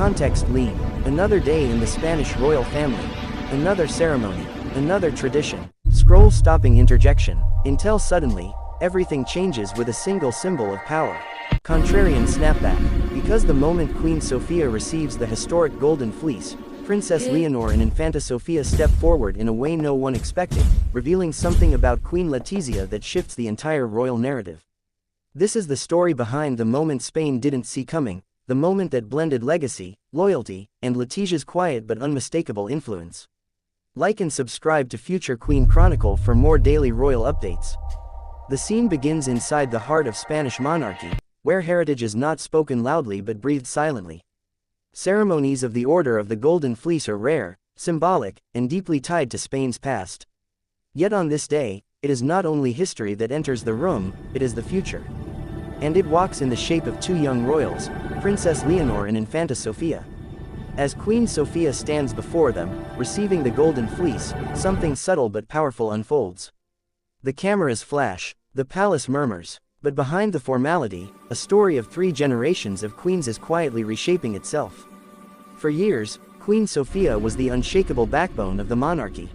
Context lean. Another day in the Spanish royal family. Another ceremony. Another tradition. Scroll stopping interjection. Until suddenly, everything changes with a single symbol of power. Contrarian snapback. Because the moment Queen Sofia receives the historic Golden Fleece, Princess Leonor and Infanta Sofia step forward in a way no one expected, revealing something about Queen Letizia that shifts the entire royal narrative. This is the story behind the moment Spain didn't see coming, the moment that blended legacy, loyalty, and Letizia's quiet but unmistakable influence. Like and subscribe to Future Queen Chronicle for more daily royal updates. The scene begins inside the heart of Spanish monarchy, where heritage is not spoken loudly but breathed silently. Ceremonies of the Order of the Golden Fleece are rare, symbolic, and deeply tied to Spain's past. Yet on this day, it is not only history that enters the room, it is the future. And it walks in the shape of two young royals, Princess Leonor and Infanta Sofia. As Queen Sofia stands before them, receiving the Golden Fleece, something subtle but powerful unfolds. The cameras flash, the palace murmurs, but behind the formality, a story of 3 generations of queens is quietly reshaping itself. For years, Queen Sofia was the unshakable backbone of the monarchy.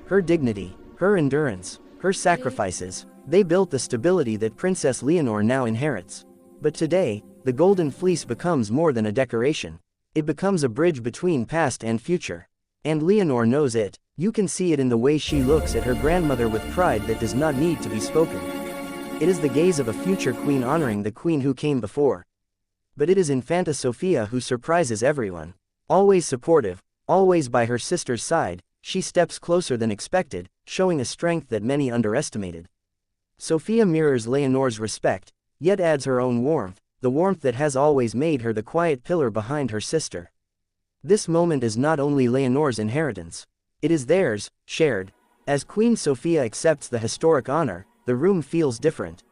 Her dignity, her endurance, her sacrifices, they built the stability that Princess Leonor now inherits. But today, the Golden Fleece becomes more than a decoration. It becomes a bridge between past and future. And Leonor knows it. You can see it in the way she looks at her grandmother with pride that does not need to be spoken. It is the gaze of a future queen honoring the queen who came before. But it is Infanta Sofia who surprises everyone. Always supportive, always by her sister's side, she steps closer than expected, showing a strength that many underestimated. Sofia mirrors Leonor's respect, yet adds her own warmth, the warmth that has always made her the quiet pillar behind her sister. This moment is not only Leonor's inheritance. It is theirs, shared. As Queen Sofia accepts the historic honor, the room feels different.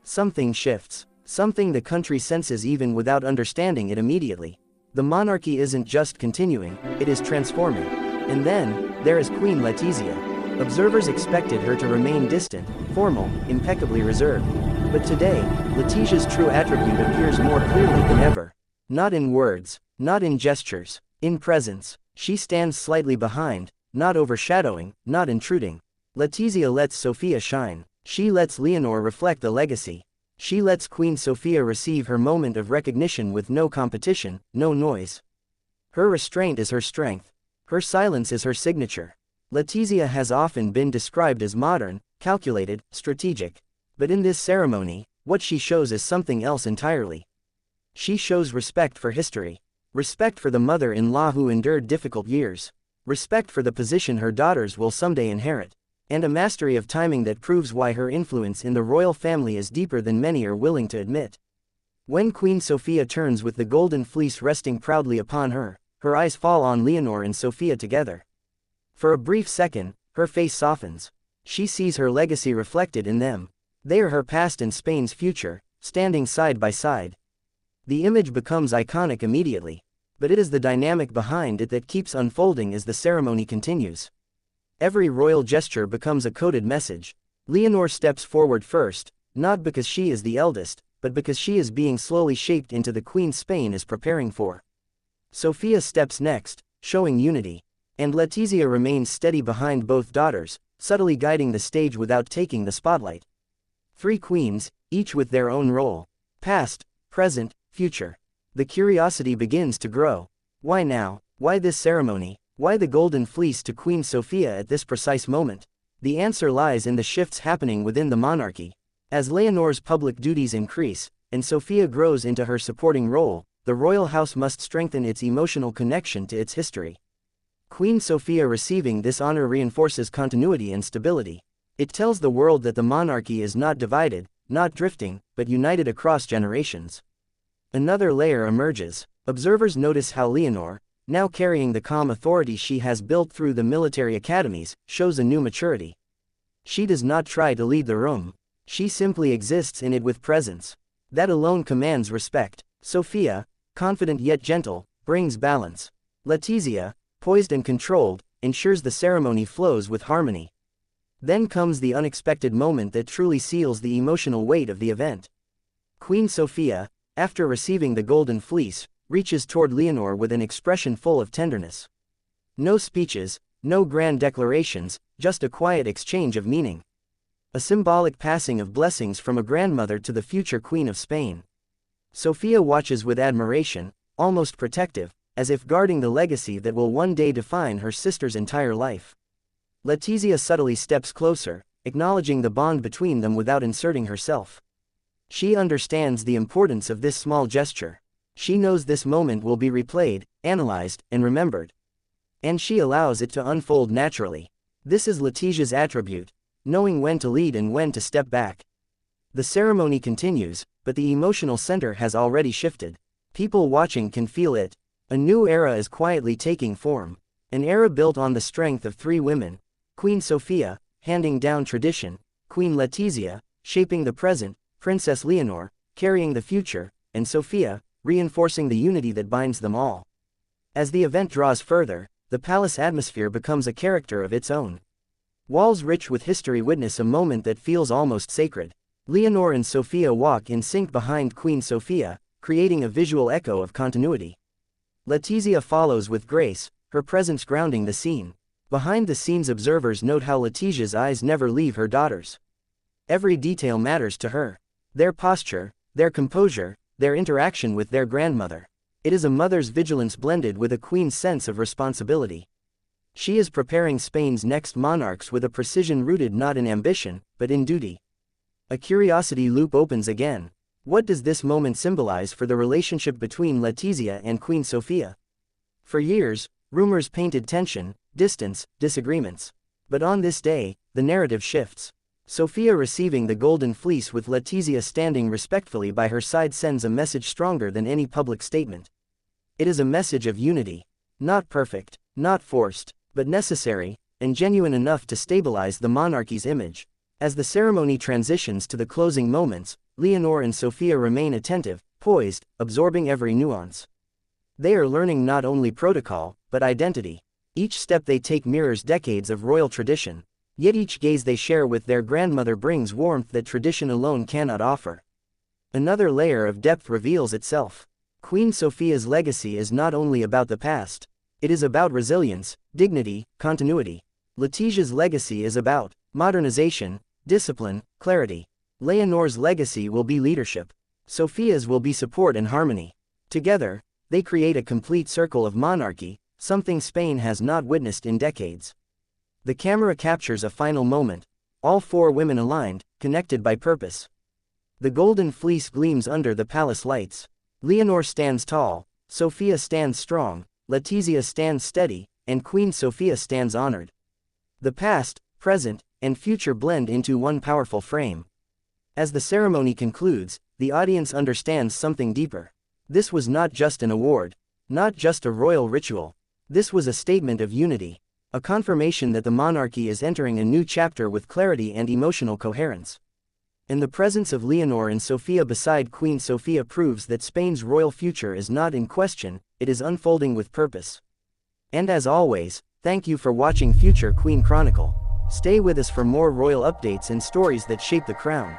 Something shifts, something the country senses even without understanding it immediately. The monarchy isn't just continuing, it is transforming. And then, there is Queen Letizia. Observers expected her to remain distant, formal, impeccably reserved. But today, Letizia's true attribute appears more clearly than ever. Not in words, not in gestures, in presence. She stands slightly behind, not overshadowing, not intruding. Letizia lets Sofia shine. She lets Leonor reflect the legacy. She lets Queen Sofia receive her moment of recognition with no competition, no noise. Her restraint is her strength. Her silence is her signature. Letizia has often been described as modern, calculated, strategic. But in this ceremony, what she shows is something else entirely. She shows respect for history. Respect for the mother-in-law who endured difficult years. Respect for the position her daughters will someday inherit. And a mastery of timing that proves why her influence in the royal family is deeper than many are willing to admit. When Queen Sofia turns with the Golden Fleece resting proudly upon her, her eyes fall on Leonor and Sofia together. For a brief second, her face softens. She sees her legacy reflected in them. They are her past and Spain's future, standing side by side. The image becomes iconic immediately. But it is the dynamic behind it that keeps unfolding as the ceremony continues. Every royal gesture becomes a coded message. Leonor steps forward first, not because she is the eldest, but because she is being slowly shaped into the queen Spain is preparing for. Sofia steps next, showing unity. And Letizia remains steady behind both daughters, subtly guiding the stage without taking the spotlight. 3 queens, each with their own role. Past, present, future. The curiosity begins to grow. Why now? Why this ceremony? Why the Golden Fleece to Queen Sofia at this precise moment? The answer lies in the shifts happening within the monarchy. As Leonor's public duties increase, and Sofia grows into her supporting role, the royal house must strengthen its emotional connection to its history. Queen Sofia receiving this honor reinforces continuity and stability. It tells the world that the monarchy is not divided, not drifting, but united across generations. Another layer emerges. Observers notice how Leonor, now carrying the calm authority she has built through the military academies, shows a new maturity. She does not try to lead the room. She simply exists in it with presence. That alone commands respect. Sofia, confident yet gentle, brings balance. Letizia, poised and controlled, ensures the ceremony flows with harmony. Then comes the unexpected moment that truly seals the emotional weight of the event. Queen Sofia, after receiving the Golden Fleece, reaches toward Leonor with an expression full of tenderness. No speeches, no grand declarations, just a quiet exchange of meaning. A symbolic passing of blessings from a grandmother to the future Queen of Spain. Sofia watches with admiration, almost protective, as if guarding the legacy that will one day define her sister's entire life. Letizia subtly steps closer, acknowledging the bond between them without inserting herself. She understands the importance of this small gesture. She knows this moment will be replayed, analyzed, and remembered. And she allows it to unfold naturally. This is Letizia's attribute, knowing when to lead and when to step back. The ceremony continues, but the emotional center has already shifted. People watching can feel it. A new era is quietly taking form. An era built on the strength of three women: Queen Sofia, handing down tradition; Queen Letizia, shaping the present; Princess Leonor, carrying the future; and Sofia, reinforcing the unity that binds them all. As the event draws further, the palace atmosphere becomes a character of its own. Walls rich with history witness a moment that feels almost sacred. Leonor and Sofia walk in sync behind Queen Sofia, creating a visual echo of continuity. Letizia follows with grace, her presence grounding the scene. Behind the scenes, observers note how Letizia's eyes never leave her daughters. Every detail matters to her. Their posture, their composure, their interaction with their grandmother. It is a mother's vigilance blended with a queen's sense of responsibility. She is preparing Spain's next monarchs with a precision rooted not in ambition, but in duty. A curiosity loop opens again. What does this moment symbolize for the relationship between Letizia and Queen Sofia? For years, rumors painted tension, distance, disagreements. But on this day, the narrative shifts. Sofia receiving the Golden Fleece with Letizia standing respectfully by her side sends a message stronger than any public statement. It is a message of unity. Not perfect, not forced, but necessary, and genuine enough to stabilize the monarchy's image. As the ceremony transitions to the closing moments, Leonor and Sofia remain attentive, poised, absorbing every nuance. They are learning not only protocol, but identity. Each step they take mirrors decades of royal tradition, yet each gaze they share with their grandmother brings warmth that tradition alone cannot offer. Another layer of depth reveals itself. Queen Sofia's legacy is not only about the past. It is about resilience, dignity, continuity. Letizia's legacy is about modernization, discipline, clarity. Leonor's legacy will be leadership. Sofia's will be support and harmony. Together, they create a complete circle of monarchy, something Spain has not witnessed in decades. The camera captures a final moment. All four women aligned, connected by purpose. The Golden Fleece gleams under the palace lights. Leonor stands tall, Sofia stands strong, Letizia stands steady, and Queen Sofia stands honored. The past, present, and future blend into one powerful frame. As the ceremony concludes, the audience understands something deeper. This was not just an award, not just a royal ritual. This was a statement of unity, a confirmation that the monarchy is entering a new chapter with clarity and emotional coherence. And the presence of Leonor and Sofia beside Queen Sofia proves that Spain's royal future is not in question, it is unfolding with purpose. And as always, thank you for watching Future Queen Chronicle. Stay with us for more royal updates and stories that shape the crown.